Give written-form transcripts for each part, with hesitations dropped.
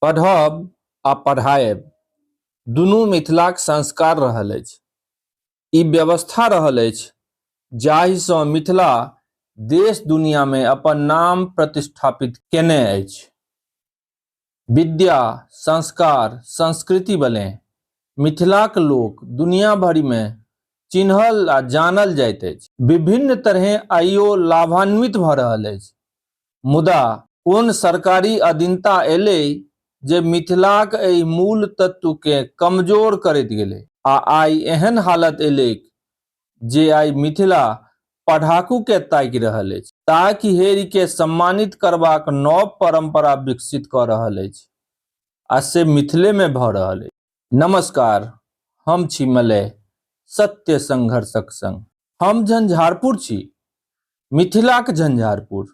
पढ़ब आ पढ़ायब दुनू मिथिलाक संस्कार रहल अछि। ई व्यवस्था रहल अछि जाहिसँ मिथिला देश दुनिया में अपन नाम प्रतिष्ठापित केने अछि। विद्या, संस्कार, संस्कृति बले मिथिलाक लोक दुनिया भरि में चिन्हल आ जानल जाइत अछि। विभिन्न तरहे आइयो लाभान्वित भऽ रहल अछि। मुदा कोन सरकारी अधीनता एलै जे मिथिलाक एहि मूल तत्व के कमजोर करैत गेलै आ आइ एहन हालत एलै जे आइ मिथिला पढ़ाकू के ताकि रहल अछि ताकि हेरि के सम्मानित करबाक नव परंपरा विकसित कऽ रहल अछि आ से मिथिले में भऽ रहल अछि। नमस्कार, हम छी मलय सत्य संघर्षक संग। हम झंझारपुर छी, मिथिलाक झंझारपुर,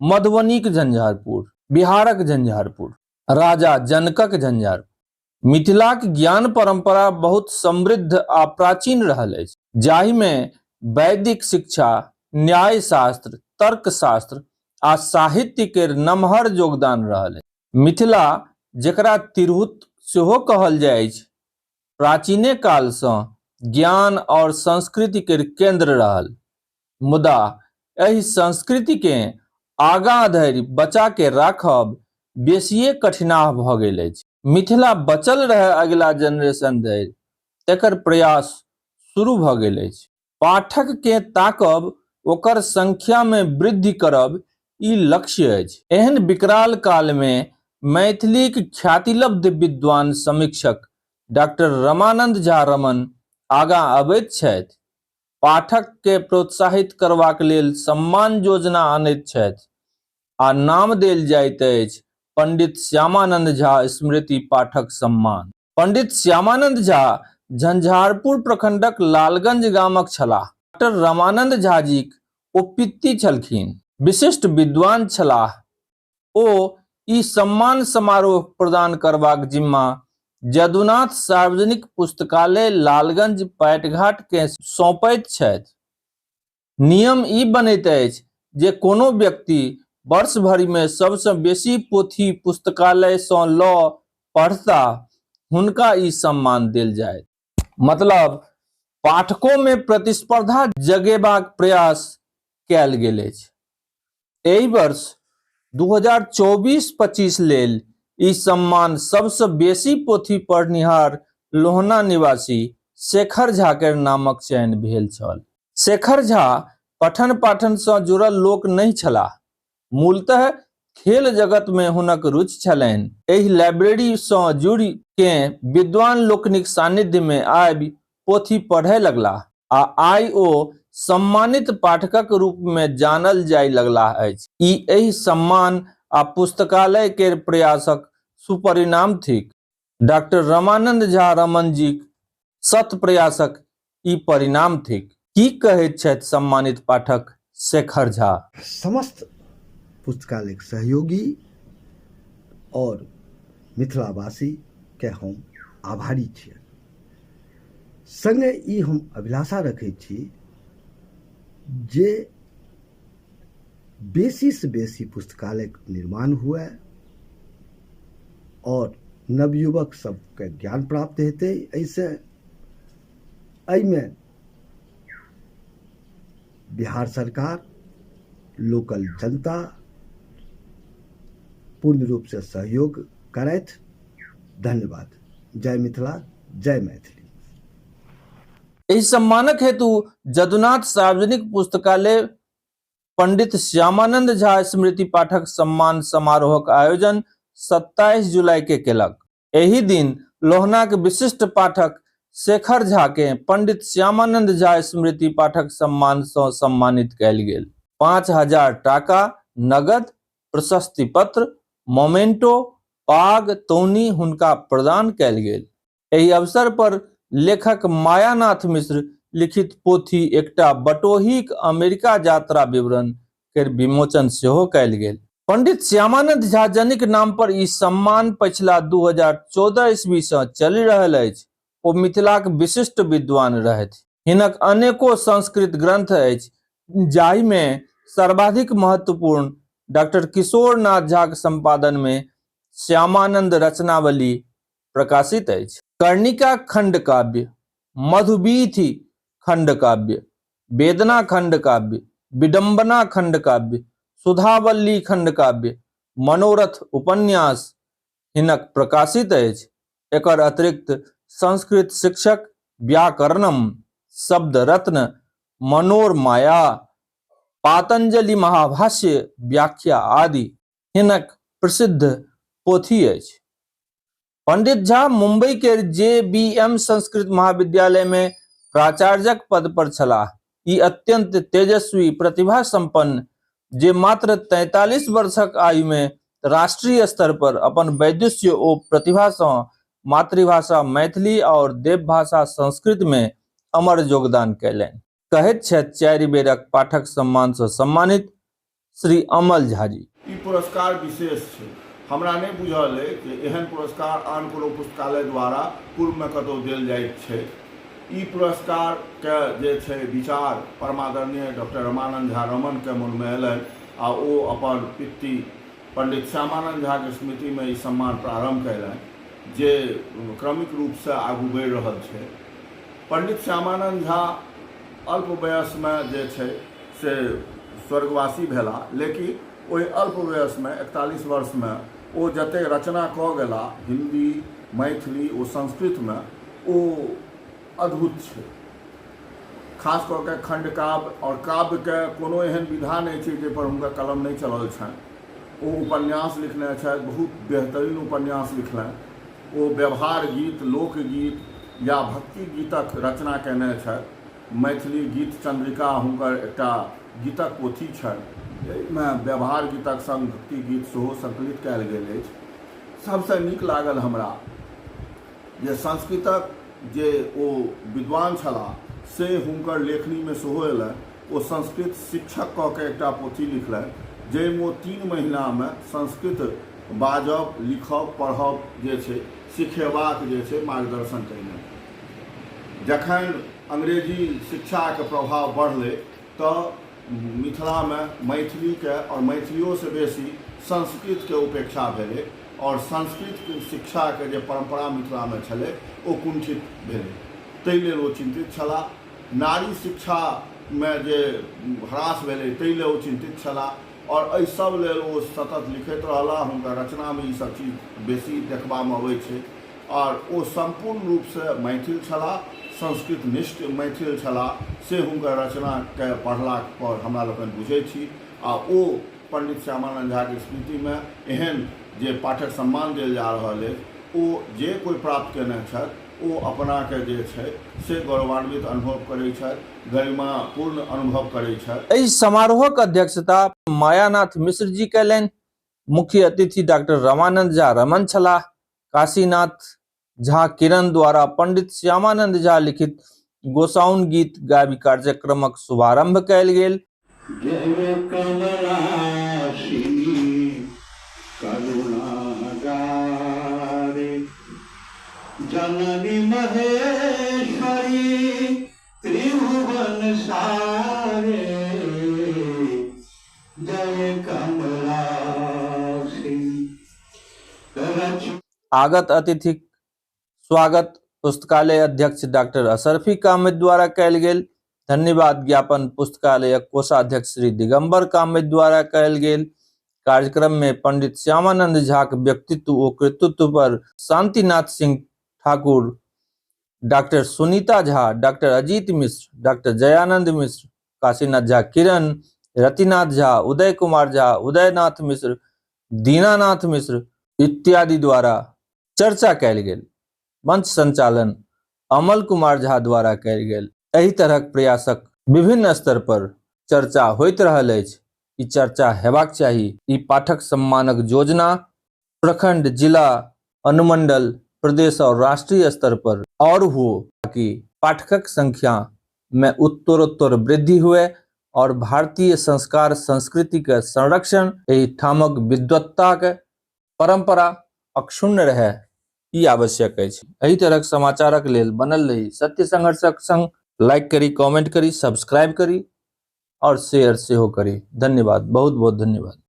मधुबनीक झंझारपुर, बिहारक झंझारपुर, राजा जनकक झंझारपुर। मिथिलाक ज्ञान परंपरा बहुत समृद्ध आ प्राचीन रहल अछि, जाहि में वैदिक शिक्षा, न्याय शास्त्र, तर्कशास्त्र आ साहित्य के नमहर योगदान रहल अछि। मिथिला जेकरा तिरहुत सेहो कहल जाइ अछि, प्राचीने काल से ज्ञान और संस्कृति के केंद्र रहल। मुदा एहि संस्कृति के आगाँ धरि बचा के राखब बेसिये कठिनाह भऽ गेल अछि। मिथिला बचल रहे अगिला जनरेशन धरि एकर प्रयास शुरू भऽ गेल अछि। पाठक के ताकब, ओकर संख्या में वृद्धि करब ई लक्ष्य अछि। एहन विकराल काल में मैथिलीक ख्यातिलब्ध विद्वान समीक्षक डॉक्टर रमानंद झा रमन आगाँ अबैत छथि, पाठक के प्रोत्साहित करबाक लेल सम्मान योजना आनैत छथि आ नाम देल जाइत अछि पंडित श्यामानंद झा स्मृति पाठक सम्मान। पंडित श्यामानंद झा झंझारपुर प्रखंडक लालगंज गामक छलाह। डॉक्टर रमानंद झा जी ओ पित्ती छलखिन, विशिष्ट विद्वान छलाह। ओ ई सम्मान समारोह प्रदान करबाक जिम्मा जदुनाथ सार्वजनिक पुस्तकालय लालगंज पैटघाट के सौंपैत छथि। नियम ई बनैत अछि जे कोनो व्यक्ति वर्ष भरि में सबसे बेसी पोथी पुस्तकालय सँ लऽ पढ़ता हुनका ई सम्मान देल जायत। मतलब पाठकों में प्रतिस्पर्धा जगेबाक प्रयास कयल गेल अछि। एहि वर्ष 2024-25 लेल ई सम्मान सबसे बेसी पोथी पढ़निहार लोहना निवासी शेखर झा के नामक चयन भेल छल। शेखर झा पठन पाठन सँ जुड़ल लोक नहि छलाह, मूलतः खेल जगत में हुनक रुचि छलनि। एहि लाइब्रेरी सँ जुड़ि के विद्वान लोकनिक सानिध्य में आबि पोथी पढ़य लगलाह आ आइ ओ सम्मानित पाठकक रूप में जानल जाय लगलाह अछि। ई एहि सम्मान आ पुस्तकालय के प्रयासक सुपरिणाम थिक। डॉक्टर रमानंद झा रमन जी सत प्रयासक ई परिणाम थिक। की कहैत छथि सम्मानित पाठक शेखर झा? समस्त पुस्तकालय सहयोगी और मिथिलावासी के हम आभारी छियै। संगे ई हम अभिलाषा रखै छी जे बेसी से बेसी पुस्तकालय निर्माण हुए और नवयुवक सबके ज्ञान प्राप्त हेतै। ऐसे में बिहार सरकार, लोकल जनता पूर्ण रूप से सहयोग करैथ। धन्यवाद। जय मिथिला, जय मैथिली। इस सम्मानक हेतु जदुनाथ सार्वजनिक पुस्तकालय पंडित श्यामानंद झा स्मृति पाठक सम्मान समारोहक आयोजन 27 जुलाई के केलक। एही दिन लोहना के विशिष्ट पाठक शेखर झा के पंडित श्यामानंद झा स्मृति पाठक सम्मान सँ सम्मानित कयल गेल। 5000 टाका नगद, प्रशस्ति पत्र, मोमेंटो, पाग, तौनी हुनका प्रदान कयल गेल। एहि अवसर पर लेखक मायानाथ मिश्र लिखित पोथी एकटा बटोहीक अमेरिका यात्रा विवरण के विमोचन सेहो कयल गेल। पंडित श्यामानंद झा जनिक नाम पर ई सम्मान पछिला 2014 ईस्वी सँ चलि रहल अछि। ओ मिथिलाक विशिष्ट विद्वान रहथि। हिनक अनेको संस्कृत ग्रंथ अछि जाहि में सर्वाधिक महत्वपूर्ण डॉक्टर किशोर नाथ झा के संपादन में श्यामानंद रचनावली प्रकाशित अछि। कर्णिका खंड काव्य, मधुबीथि खंड काव्य, वेदना खंड काव्य, विडंबना खंड काव्य, सुधावल्ली खंड काव्य, मनोरथ उपन्यास हिनक प्रकाशित अछि। एकर अतिरिक्त संस्कृत शिक्षक, व्याकरणम, शब्द रत्न, मनोरमाया, पातंजलि महाभाष्य, व्याख्या आदि हिनक प्रसिद्ध पोथी अछि। पंडित झा मुंबई के JBM संस्कृत महाविद्यालय में प्राचार्यक पद पर छलाह। ई अत्यंत तेजस्वी, प्रतिभा संपन्न, जे मात्र 43 वर्षक आयु में राष्ट्रीय स्तर पर अपन वैदुष्य ओ प्रतिभा सँ मातृभाषा मैथिली और देवभाषा संस्कृत में अमर योगदान कयलनि। कहैत छथि 4 बेरक पाठक सम्मान सँ सम्मानित श्री अमल झा जी। ई पुरस्कार विशेष छै। हमरा नहि बुझल अइ कि एहन पुरस्कार आन कोनो पुस्तकालय द्वारा पूर्व में कतौ देल जाइत छै। ई पुरस्कार के जे छै विचार परमादरणीय डॉक्टर रमानंद झा रमन के मन में एलनि आ ओ अपन पित्ती पंडित श्यामानंद झा के स्मृति में ई सम्मान प्रारंभ कयलनि, जे क्रमिक रूप से आगू बढ़ि रहल छै। पंडित श्यामानंद झा अल्प वयस में जे छै से स्वर्गवासी भेला, लेकिन ओहि अल्प वयस में 41 वर्ष में ओ जते रचना कऽ गेला हिंदी, मैथिली ओ संस्कृत में, ओ अद्भुत छै। खास कऽ के खंड काव्य और काव्य के कोनो एहन विधा नहीं छै जाहि पर हुनकर कलम नहीं चलल छनि। ओ उपन्यास लिखने छथि, बहुत बेहतरीन उपन्यास लिखलनि। ओ व्यवहार गीत, लोकगीत या भक्ति गीतक रचना कयने छथि। मैथिली गीत चंद्रिका हुनकर एकटा गीतक पोथी छनि। एहिमे व्यवहार गीतक संग भक्ति गीत सेहो संकलित कयल गेल अछि। सबसँ नीक लागल हमरा जे संस्कृतक जे ओ विद्वान छलाह से हुनकर लेखनी में सेहो अयलनि। ओ संस्कृत शिक्षक कऽ के एकटा पोथी लिखलनि, जाहिमे 3 महीना में संस्कृत बाजब, लिखब, पढ़ब जे छै सिखेबाक जे छै मार्गदर्शन कयलनि। जखन अंग्रेजी शिक्षा के प्रभाव बढ़लै तऽ मिथिला में मैथिली के और मैथिलियों से बेसी संस्कृत के उपेक्षा भेलै और संस्कृत शिक्षा के जे परंपरा मिथिला में छलै ओ कुंठित भेलै। ताहि लेल ओ चिंतित छलाह। नारी शिक्षा में जे ह्रास भेलै ताहि लेल ओ चिंतित छलाह और एहि सब लेल ओ सतत लिखैत रहलाह। हुनकर रचना में ई सब चीज बेसी देखबा में अबै छै और ओ संपूर्ण रूप से मैथिल छलाह, संस्कृत निष्ठ मैथिल छलाह। से हुनकर रचना के पढ़ला पर हमरा लोकनि बुझै छी। आ ओ पंडित श्यामानंद झा के स्मृति में एहन जे पाठक सम्मान देल जा रहल अछि, ओ जे कोई प्राप्त केने छथि ओ अपना के जे छै से गौरवान्वित अनुभव करै छथि, गरिमापूर्ण अनुभव करै छथि। एहि समारोहक अध्यक्षता मायानाथ मिश्र जी कयलनि। मुख्य अतिथि डॉक्टर रमानंद झा रमन छलाह। काशीनाथ झा किरण द्वारा पंडित श्यामानंद झा लिखित गोसाउन गीत गाबि कार्यक्रमक शुभारंभ कयल गेल। जननी महेश्वरी त्रिभुवन सारे, जय कमला। आगत अतिथिक स्वागत पुस्तकालय अध्यक्ष डॉक्टर असरफी कामिद द्वारा कयल गेल। धन्यवाद ज्ञापन पुस्तकालयक कोषाध्यक्ष श्री दिगंबर कामिद द्वारा कयल गेल। कार्यक्रम में पंडित श्यामानंद झा के व्यक्तित्व ओ कृतित्व पर Shantinath Singh Thakur, doctor Sunita Jha, doctor Ajit Mishra, doctor Jayanand Mishra, Kashinath Jha Kiran, Ratinath Jha, Uday Kumar Jha, Udaynath Mishra, Dinanath Mishra इत्यादि द्वारा चर्चा कयल गेल। मंच संचालन अमल कुमार झा द्वारा कयल गेल। एहि तरहक प्रयासक विभिन्न स्तर पर चर्चा होइत रहल अछि। ई चर्चा हेबाक चाही। ई पाठक सम्मानक योजना प्रखंड, जिला, अनुमंडल, प्रदेश और राष्ट्रीय स्तर पर और हो, ताकि पाठकक संख्या में उत्तरोत्तर वृद्धि हुए और भारतीय संस्कार संस्कृति के संरक्षण, एहि ठामक विद्वत्ता के परंपरा अक्षुण्ण रहे, ई आवश्यक अछि। एहि तरहक समाचारक लेल बनल रही सत्य संघर्षक संग। लाइक करी, कमेंट करी, सब्सक्राइब करी और शेयर सेहो करी। धन्यवाद, बहुत बहुत धन्यवाद।